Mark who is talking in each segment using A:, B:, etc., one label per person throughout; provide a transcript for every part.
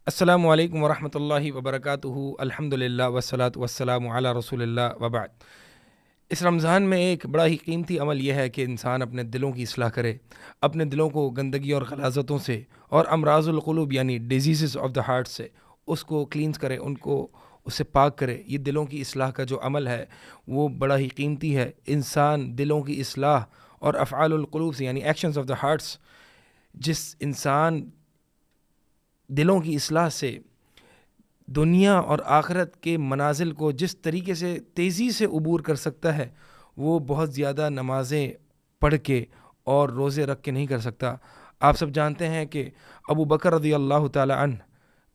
A: السلام علیکم ورحمۃ اللہ وبرکاتہ۔ الحمدللہ والصلاۃ والسلام علی رسول اللہ وبعد۔ اس رمضان میں ایک بڑا ہی قیمتی عمل یہ ہے کہ انسان اپنے دلوں کی اصلاح کرے، اپنے دلوں کو گندگی اور غلاظتوں سے اور امراض القلوب یعنی ڈیزیزز آف دا ہارٹ سے اس کو کلینز کرے، ان کو اس سے پاک کرے۔ یہ دلوں کی اصلاح کا جو عمل ہے وہ بڑا ہی قیمتی ہے۔ انسان دلوں کی اصلاح اور افعال القلوب سے یعنی ایکشنز آف دا ہارٹس، جس انسان دلوں کی اصلاح سے دنیا اور آخرت کے منازل کو جس طریقے سے تیزی سے عبور کر سکتا ہے، وہ بہت زیادہ نمازیں پڑھ کے اور روزے رکھ کے نہیں کر سکتا۔ آپ سب جانتے ہیں کہ ابو بکر رضی اللہ تعالی عنہ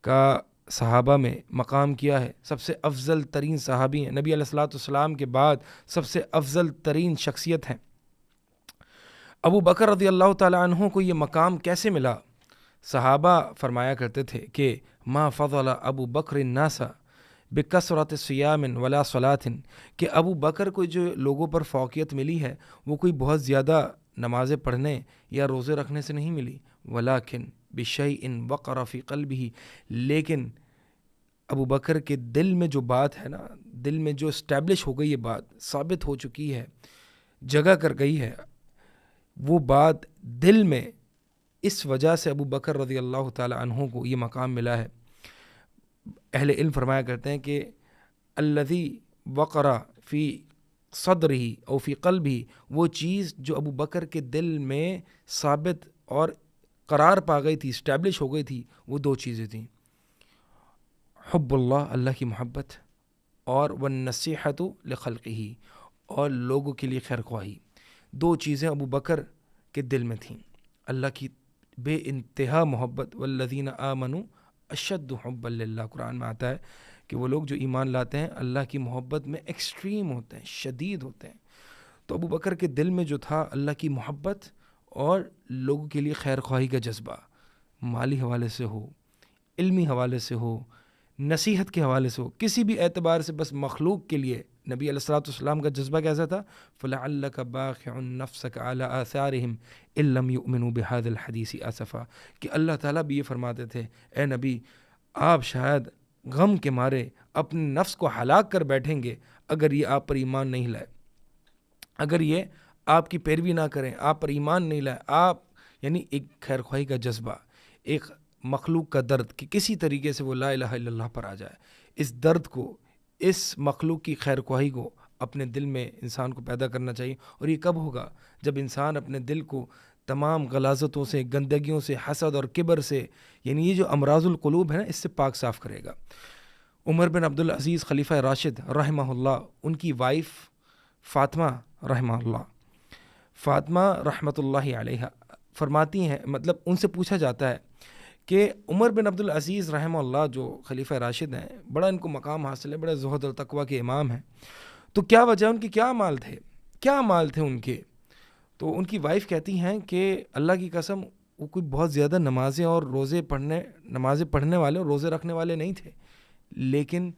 A: کا صحابہ میں مقام کیا ہے، سب سے افضل ترین صحابی ہیں، نبی علیہ الصلوۃ والسلام کے بعد سب سے افضل ترین شخصیت ہیں۔ ابو بکر رضی اللہ تعالی عنہ کو یہ مقام کیسے ملا؟ صحابہ فرمایا کرتے تھے کہ ما فضل ابو بکر الناس بکثرت صیام ولا صلاۃ، کہ ابو بکر کو جو لوگوں پر فوقیت ملی ہے وہ کوئی بہت زیادہ نمازیں پڑھنے یا روزے رکھنے سے نہیں ملی، ولکن بشیء وقر فی قلبہ، لیکن ابو بکر کے دل میں جو بات ہے نا، دل میں جو اسٹیبلش ہو گئی، یہ بات ثابت ہو چکی ہے، جگہ کر گئی ہے، وہ بات دل میں، اس وجہ سے ابو بکر رضی اللہ تعالی عنہ کو یہ مقام ملا ہے۔ اہل علم فرمایا کرتے ہیں کہ الذی وقر فی صدرہ او فی قلبہ، وہ چیز جو ابو بکر کے دل میں ثابت اور قرار پا گئی تھی، اسٹیبلش ہو گئی تھی، وہ دو چیزیں تھیں، حب اللہ، اللہ کی محبت، اور والنصیحۃ لخلقہ، اور لوگوں کے لیے خیر خواہی۔ دو چیزیں ابو بکر کے دل میں تھیں، اللہ کی بے انتہا محبت، والذین آمنوا اشد حبا للہ، قرآن میں آتا ہے کہ وہ لوگ جو ایمان لاتے ہیں اللہ کی محبت میں ایکسٹریم ہوتے ہیں، شدید ہوتے ہیں۔ تو ابو بکر کے دل میں جو تھا اللہ کی محبت اور لوگوں کے لیے خیر خواہی کا جذبہ، مالی حوالے سے ہو، علمی حوالے سے ہو، نصیحت کے حوالے سے ہو، کسی بھی اعتبار سے، بس مخلوق کے لیے نبی علیہ الصلوۃ والسلام کا جذبہ کیسا تھا؟ فَلَعَلَّكَ بَاخِعٌ نَفْسَكَ عَلَىٰ آثَارِهِمْ إِن لَّمْ يُؤْمِنُوا بِهَٰذَا الْحَدِيثِ آسَفًا، کہ اللہ تعالیٰ بھی یہ فرماتے تھے، اے نبی آپ شاید غم کے مارے اپنے نفس کو ہلاک کر بیٹھیں گے اگر یہ آپ پر ایمان نہیں لائے، اگر یہ آپ کی پیروی نہ کریں، آپ پر ایمان نہیں لائے۔ آپ یعنی ایک خیر خواہی کا جذبہ، ایک مخلوق کا درد کہ کسی طریقے سے وہ لا الہ الا اللہ پر آ جائے، اس درد کو، اس مخلوق کی خیر خواہی کو اپنے دل میں انسان کو پیدا کرنا چاہیے۔ اور یہ کب ہوگا؟ جب انسان اپنے دل کو تمام غلاظتوں سے، گندگیوں سے، حسد اور کبر سے، یعنی یہ جو امراض القلوب ہے نا، اس سے پاک صاف کرے گا۔ عمر بن عبدالعزیز خلیفہ راشد رحمہ اللہ، ان کی وائف فاطمہ رحمہ اللہ، فاطمہ رحمۃ اللہ علیہ فرماتی ہیں، مطلب ان سے پوچھا جاتا ہے کہ عمر بن عبدالعزیز رحمہ اللہ جو خلیفہ راشد ہیں، بڑا ان کو مقام حاصل ہے، بڑا زہد اور تقویٰ کے امام ہیں، تو کیا وجہ، ان کے کیا اعمال تھے، کیا اعمال تھے ان کے؟ تو ان کی وائف کہتی ہیں کہ اللہ کی قسم وہ کوئی بہت زیادہ نمازیں پڑھنے والے اور روزے رکھنے والے نہیں تھے، لیکن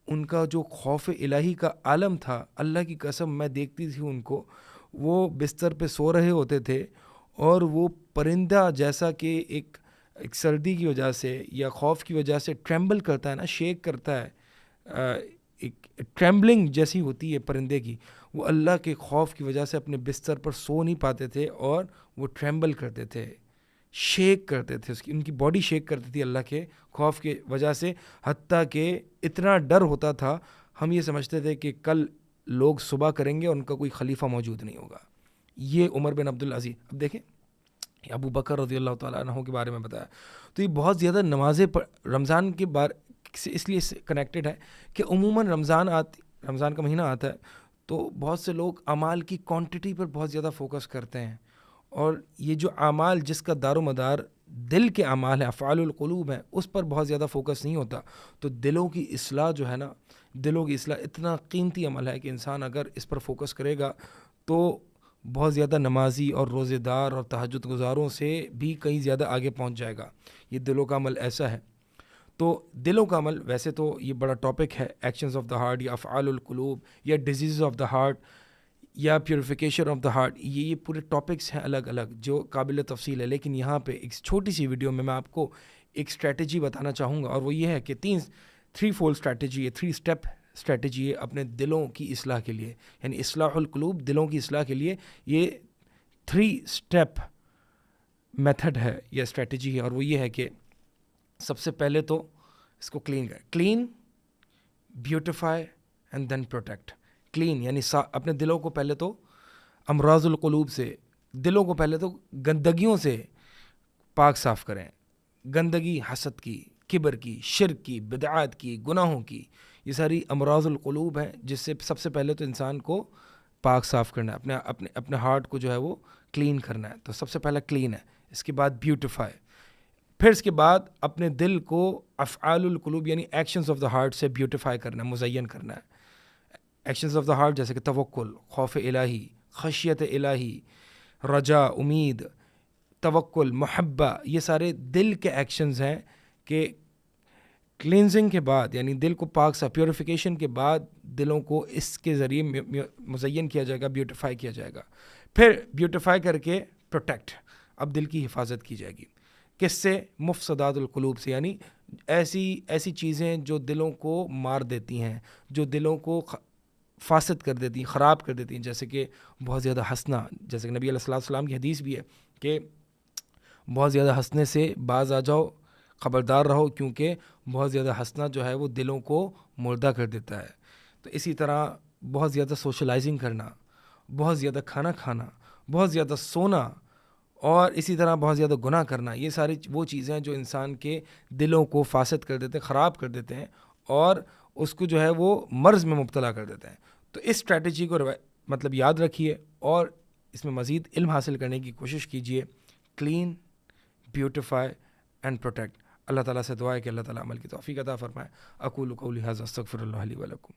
A: ان کا جو خوف الہی کا عالم تھا، اللہ کی قسم میں دیکھتی تھی ان کو، وہ بستر پہ سو رہے ہوتے تھے اور وہ پرندہ جیسا کہ ایک سردی کی وجہ سے یا خوف کی وجہ سے ٹریمبل کرتا ہے نا، شیک کرتا ہے، ایک ٹریمبلنگ جیسی ہوتی ہے پرندے کی، وہ اللہ کے خوف کی وجہ سے اپنے بستر پر سو نہیں پاتے تھے اور وہ ٹریمبل کرتے تھے، شیک کرتے تھے، ان کی باڈی شیک کرتی تھی اللہ کے خوف کی وجہ سے، حتیٰ کہ اتنا ڈر ہوتا تھا ہم یہ سمجھتے تھے کہ کل لوگ صبح کریں گے اور ان کا کوئی خلیفہ موجود نہیں ہوگا۔ یہ عمر بن عبدالعزیز، اب دیکھیں ابو بکر رضی اللہ تعالیٰ عنہ کے بارے میں بتایا، تو یہ بہت زیادہ نمازیں رمضان کے سے اس لیے کنیکٹڈ ہے کہ عموماً رمضان کا مہینہ آتا ہے تو بہت سے لوگ اعمال کی کوانٹٹی پر بہت زیادہ فوکس کرتے ہیں، اور یہ جو اعمال جس کا دار و مدار دل کے اعمال ہیں، افعال القلوب ہیں، اس پر بہت زیادہ فوکس نہیں ہوتا۔ تو دلوں کی اصلاح جو ہے نا، دلوں کی اصلاح اتنا قیمتی عمل ہے کہ انسان اگر اس پر فوکس کرے گا تو بہت زیادہ نمازی اور روزے دار اور تہجد گزاروں سے بھی کہیں زیادہ آگے پہنچ جائے گا۔ یہ دلوں کا عمل ایسا ہے۔ تو دلوں کا عمل ویسے تو یہ بڑا ٹاپک ہے، ایکشنز آف دا ہارٹ یا افعال القلوب یا ڈیزیز آف دا ہارٹ یا پیوریفیکیشن آف دا ہارٹ، یہ پورے ٹاپکس ہیں الگ الگ جو قابل تفصیل ہے، لیکن یہاں پہ ایک چھوٹی سی ویڈیو میں آپ کو ایک اسٹریٹجی بتانا چاہوں گا، اور وہ یہ ہے کہ تھری فولڈ اسٹریٹجی ہے، 3 اسٹیپ اسٹریٹجی ہے اپنے دلوں کی اصلاح کے لیے، یعنی اصلاح القلوب، دلوں کی اصلاح کے لیے یہ 3 اسٹیپ میتھڈ ہے یا اسٹریٹجی ہے، اور وہ یہ ہے کہ سب سے پہلے تو اس کو clean, beautify and then protect. Clean یعنی اپنے دلوں کو پہلے تو امراض القلوب سے، دلوں کو پہلے تو گندگیوں سے پاک صاف کریں. گندگی حسد کی، کبر کی، شرک کی، بدعات کی، گناہوں کی، یہ ساری امراض القلوب ہیں جس سے سب سے پہلے تو انسان کو پاک صاف کرنا ہے، اپنے ہارٹ کو جو ہے وہ کلین کرنا ہے. تو سب سے پہلا کلین ہے، اس کے بعد بیوٹیفائی، پھر اس کے بعد اپنے دل کو افعال القلوب یعنی ایکشنز آف دا ہارٹ سے بیوٹیفائی کرنا ہے، مزین کرنا ہے. ایکشنز آف دا ہارٹ جیسے کہ توکل، خوف الہی، خشیت الہی، رجا، امید، توکل، محبہ، یہ سارے دل کے ایکشنز ہیں کہ کلینزنگ کے بعد یعنی دل کو پاک سا پیوریفیکیشن کے بعد دلوں کو اس کے ذریعے مزین کیا جائے گا، بیوٹیفائی کیا جائے گا. پھر بیوٹیفائی کر کے پروٹیکٹ، اب دل کی حفاظت کی جائے گی. کس سے؟ مفسدات القلوب سے، یعنی ایسی چیزیں جو دلوں کو مار دیتی ہیں، جو دلوں کو فاسد کر دیتی ہیں، خراب کر دیتی ہیں، جیسے کہ بہت زیادہ ہنسنا، جیسے کہ نبی علیہ السلام کی حدیث بھی ہے کہ بہت زیادہ ہنسنے سے باز آ جاؤ، خبردار رہو، کیونکہ بہت زیادہ ہنسنا جو ہے وہ دلوں کو مردہ کر دیتا ہے. تو اسی طرح بہت زیادہ سوشلائزنگ کرنا، بہت زیادہ کھانا کھانا، بہت زیادہ سونا، اور اسی طرح بہت زیادہ گناہ کرنا، یہ ساری وہ چیزیں ہیں جو انسان کے دلوں کو فاسد کر دیتے ہیں، خراب کر دیتے ہیں، اور اس کو جو ہے وہ مرض میں مبتلا کر دیتے ہیں. تو اس اسٹریٹجی کو مطلب یاد رکھیے اور اس میں مزید علم حاصل کرنے کی کوشش کیجیے. Clean, beautify and protect. اللہ تعالیٰ سے دعا ہے کہ اللہ تعالیٰ عمل کی توفیق عطا فرمائے. اقول قولی ھذا استغفر اللہ لی ولکم.